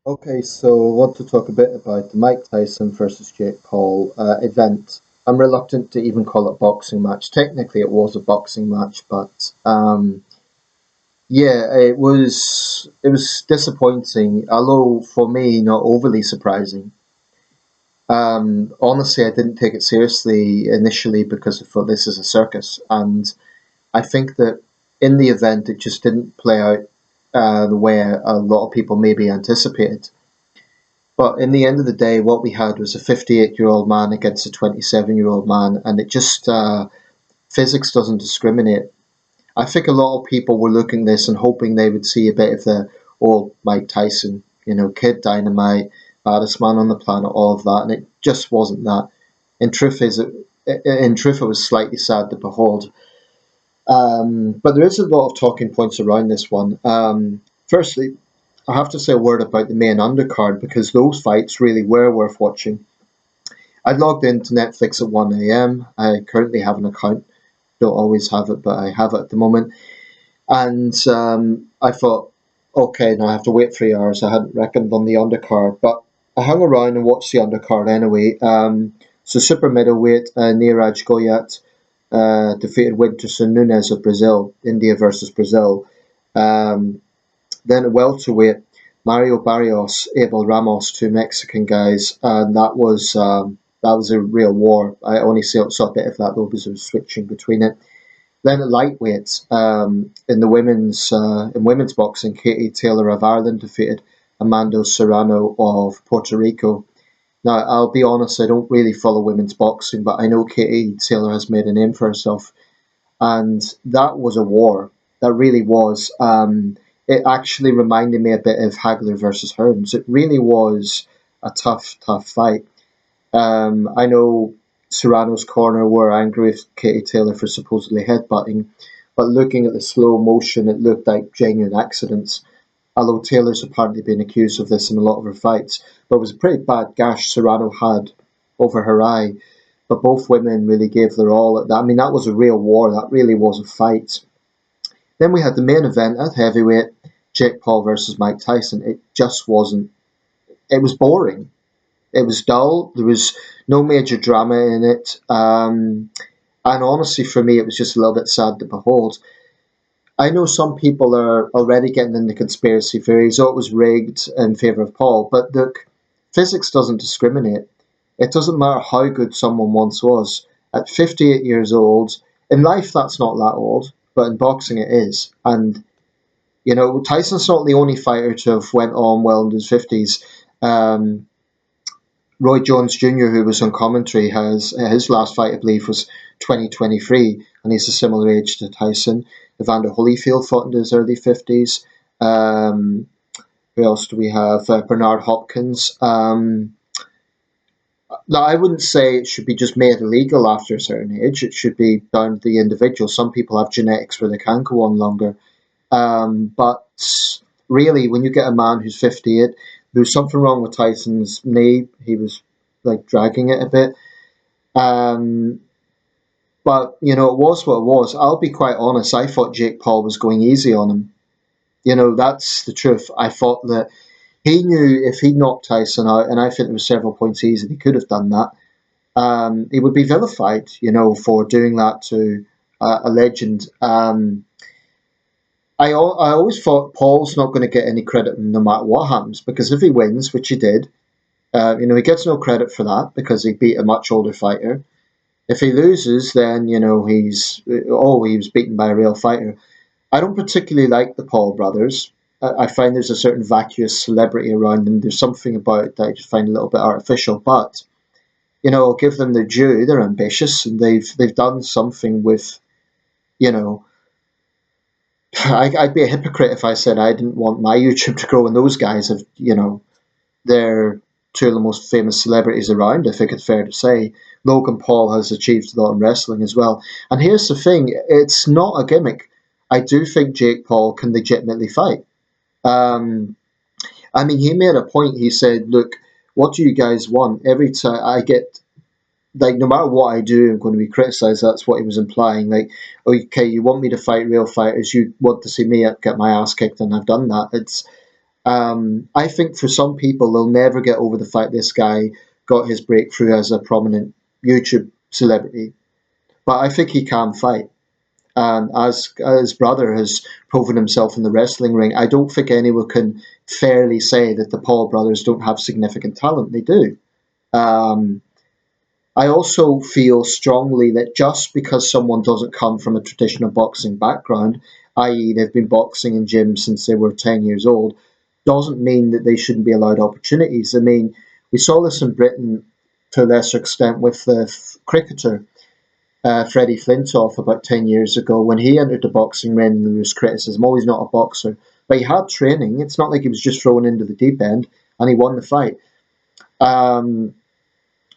Okay, so I want to talk a bit about the Mike Tyson versus Jake Paul event. I'm reluctant to even call it a boxing match. Technically, it was a boxing match, but yeah, it was disappointing. Although for me, not overly surprising. Honestly, I didn't take it seriously initially because I thought this is a circus, and I think that in the event it just didn't play out the way a lot of people maybe anticipated. But in the end of the day, what we had was a 58-year-old man against a 27-year-old man, and it just physics doesn't discriminate. I think a lot of people were looking at this and hoping they would see a bit of the old Mike Tyson, Kid Dynamite, baddest man on the planet, all of that, and it just wasn't that. In truth, it was slightly sad to behold. But there is a lot of talking points around this one. Firstly, I have to say a word about the main undercard because those fights really were worth watching. I logged into Netflix at 1 a.m. I currently have an account. Don't always have it, but I have it at the moment. And I thought, okay, now I have to wait 3 hours. I hadn't reckoned on the undercard, but I hung around and watched the undercard anyway. So super middleweight, Neeraj Goyat defeated Winterson Nunes of Brazil, India versus Brazil. Um, then at welterweight, Mario Barrios, Abel Ramos, two Mexican guys, and that was a real war. I only saw a bit of that though because I was switching between it. Then at lightweight, in women's boxing, Katie Taylor of Ireland defeated Amanda Serrano of Puerto Rico. Now, I'll be honest, I don't really follow women's boxing, but I know Katie Taylor has made a name for herself, and that was a war. That really was. It actually reminded me a bit of Hagler versus Hearns. It really was a tough, tough fight. I know Serrano's corner were angry with Katie Taylor for supposedly headbutting, but looking at the slow motion, it looked like genuine accidents. Although Taylor's apparently been accused of this in a lot of her fights, but it was a pretty bad gash Serrano had over her eye. But both women really gave their all at that. I mean, that was a real war. That really was a fight. Then we had the main event at heavyweight, Jake Paul versus Mike Tyson. It just wasn't. It was boring. It was dull. There was no major drama in it. And honestly, for me, it was just a little bit sad to behold. I know some people are already getting into conspiracy theories. Oh, it was rigged in favour of Paul. But look, physics doesn't discriminate. It doesn't matter how good someone once was. At 58 years old, in life that's not that old, but in boxing it is. And Tyson's not the only fighter to have went on well in his 50s. Um, Roy Jones Jr., who was on commentary, has his last fight, I believe, was 2023, and he's a similar age to Tyson. Evander Holyfield fought in his early 50s. Who else do we have? Bernard Hopkins. Now, I wouldn't say it should be just made illegal after a certain age. It should be down to the individual. Some people have genetics where they can go on longer. But really, when you get a man who's 58, there's something wrong with Tyson's knee. He was like dragging it a bit. Um, but it was what it was. I'll be quite honest. I thought Jake Paul was going easy on him. That's the truth. I thought that he knew if he knocked Tyson out, and I think there were several points easy he could have done that. He would be vilified, for doing that to a legend. I always thought Paul's not going to get any credit no matter what happens because if he wins, which he did, he gets no credit for that because he beat a much older fighter. If he loses, then he was beaten by a real fighter. I don't particularly like the Paul brothers. I find there's a certain vacuous celebrity around them. There's something about it that I just find a little bit artificial. But I'll give them their due. They're ambitious and they've done something with you know I'd be a hypocrite if I said I didn't want my YouTube to grow, and those guys have, they're two of the most famous celebrities around. I think it's fair to say Logan Paul has achieved a lot in wrestling as well. And here's the thing: it's not a gimmick. I do think Jake Paul can legitimately fight. Um, I mean, he made a point. He said, "Look, what do you guys want? Every time I get like no matter what I do, I'm going to be criticised." That's what he was implying. Like, okay, you want me to fight real fighters, you want to see me get my ass kicked, and I've done that. I think for some people, they'll never get over the fact this guy got his breakthrough as a prominent YouTube celebrity. But I think he can fight. And as his brother has proven himself in the wrestling ring, I don't think anyone can fairly say that the Paul brothers don't have significant talent. They do. Um, I also feel strongly that just because someone doesn't come from a traditional boxing background, i.e., they've been boxing in gyms since they were 10 years old, doesn't mean that they shouldn't be allowed opportunities. I mean, we saw this in Britain to a lesser extent with the cricketer Freddie Flintoff about 10 years ago when he entered the boxing ring. There was criticism, oh, he's not a boxer. But he had training. It's not like he was just thrown into the deep end and he won the fight. Um,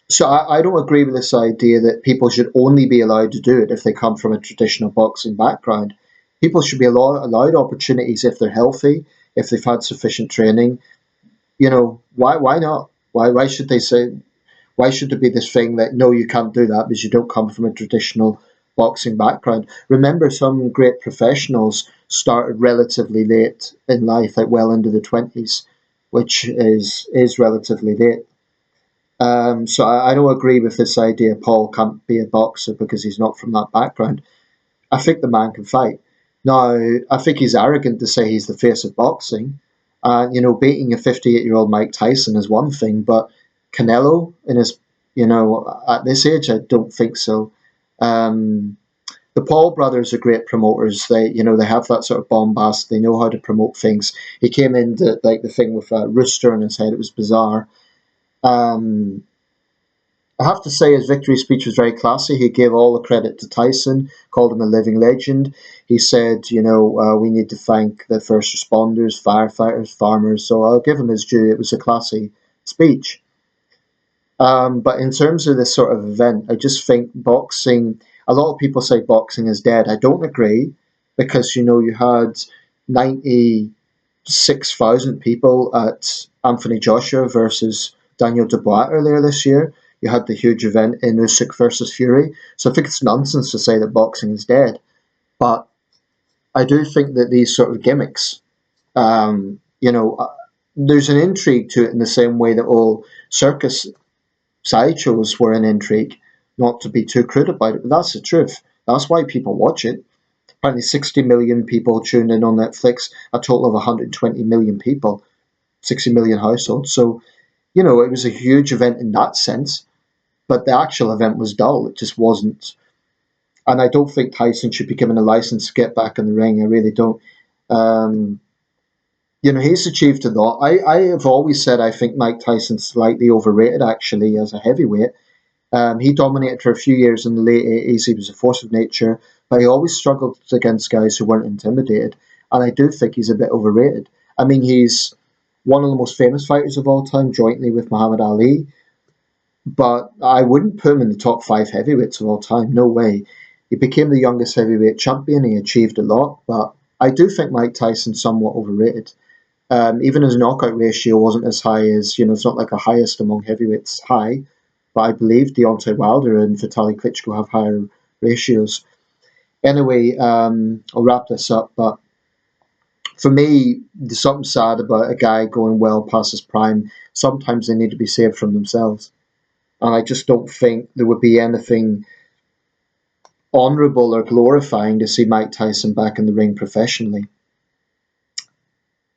so I don't agree with this idea that people should only be allowed to do it if they come from a traditional boxing background. People should be allowed opportunities if they're healthy, if they've had sufficient training. You know, why not? Why should they say why should there be this thing that no, you can't do that because you don't come from a traditional boxing background? Remember, some great professionals started relatively late in life, like well into the 20s, which is relatively late. So I don't agree with this idea Paul can't be a boxer because he's not from that background. I think the man can fight. Now, I think he's arrogant to say he's the face of boxing. Beating a 58-year-old Mike Tyson is one thing, but Canelo in his, at this age, I don't think so. Um, the Paul brothers are great promoters. They have that sort of bombast. They know how to promote things. He came into like the thing with a rooster on his head. It was bizarre. Um, I have to say his victory speech was very classy. He gave all the credit to Tyson, called him a living legend. He said, we need to thank the first responders, firefighters, farmers. So I'll give him his due. It was a classy speech. But in terms of this sort of event, I just think boxing, a lot of people say boxing is dead. I don't agree because, you had 96,000 people at Anthony Joshua versus Daniel Dubois earlier this year. You had the huge event in Usyk versus Fury. So I think it's nonsense to say that boxing is dead. But I do think that these sort of gimmicks, there's an intrigue to it in the same way that all circus sideshows were an intrigue. Not to be too crude about it, but that's the truth. That's why people watch it. Apparently, 60 million people tuned in on Netflix, a total of 120 million people, 60 million households. So, it was a huge event in that sense, but the actual event was dull. It just wasn't. And I don't think Tyson should be given a license to get back in the ring. I really don't. Um, he's achieved a lot. I have always said I think Mike Tyson's slightly overrated, actually, as a heavyweight. He dominated for a few years in the late 80s. He was a force of nature, but he always struggled against guys who weren't intimidated. And I do think he's a bit overrated. I mean, he's one of the most famous fighters of all time, jointly with Muhammad Ali. But I wouldn't put him in the top 5 heavyweights of all time. No way. He became the youngest heavyweight champion. He achieved a lot. But I do think Mike Tyson's somewhat overrated. Even his knockout ratio wasn't as high as, it's not like a highest among heavyweights high. But I believe Deontay Wilder and Vitaly Klitschko have higher ratios. Anyway, I'll wrap this up. But for me, there's something sad about a guy going well past his prime. Sometimes they need to be saved from themselves. And I just don't think there would be anything honourable or glorifying to see Mike Tyson back in the ring professionally.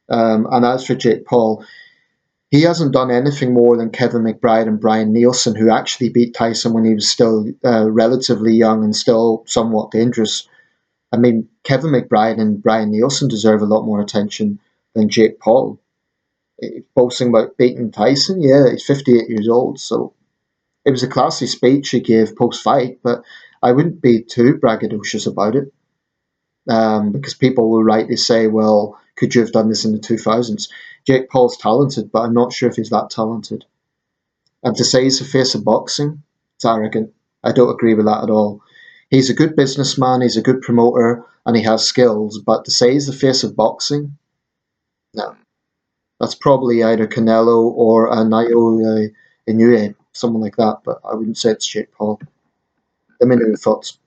And as for Jake Paul, he hasn't done anything more than Kevin McBride and Brian Nielsen, who actually beat Tyson when he was still relatively young and still somewhat dangerous. I mean, Kevin McBride and Brian Nielsen deserve a lot more attention than Jake Paul. Boasting about beating Tyson, yeah, he's 58 years old, so it was a classy speech he gave post-fight, but I wouldn't be too braggadocious about it because people will rightly say, well, could you have done this in the 2000s? Jake Paul's talented, but I'm not sure if he's that talented. And to say he's the face of boxing, it's arrogant. I don't agree with that at all. He's a good businessman, he's a good promoter, and he has skills, but to say he's the face of boxing, no. That's probably either Canelo or Naoya Inoue, someone like that, but I wouldn't say it's Jake Paul. Let me know your thoughts.